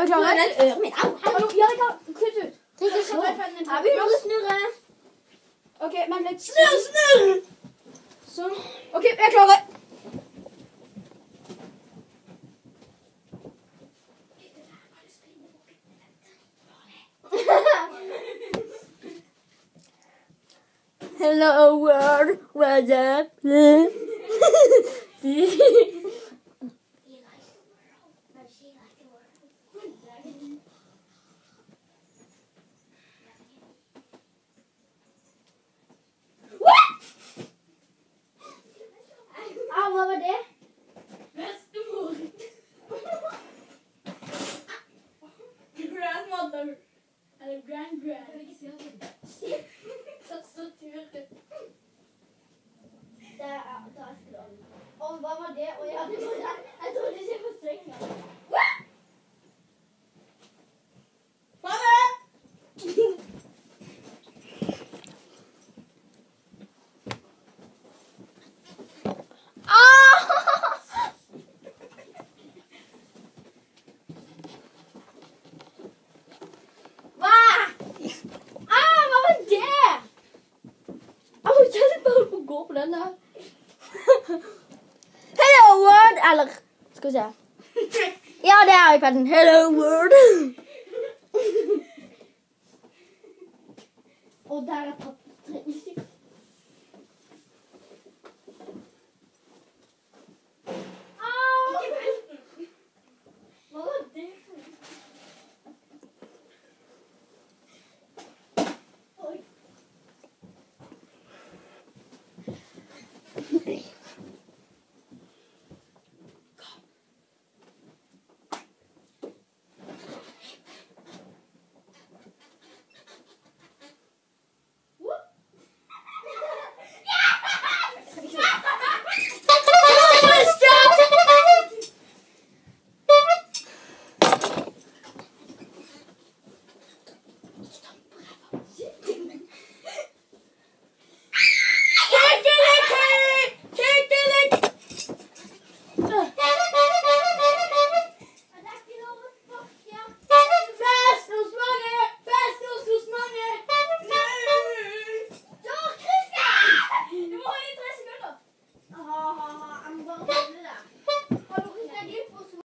vi klare? Øret mitt. Au, Hallo, Erika, kutt ut. Jeg begynner å snurre. Ok, men litt... Snurr! Sånn. Ok, jeg er klare. Hello world, what's up? Hva var det? Bestemor. Grandmother. Eller grand-grand. Jeg vil ikke si det. Tastaturet. Og hva var det? Og jeg trodde det var strengt. Ha det! Gå på den der. Hello world, eller skal vi se. Ja, det er iPaden. Hello world. Og der er tatt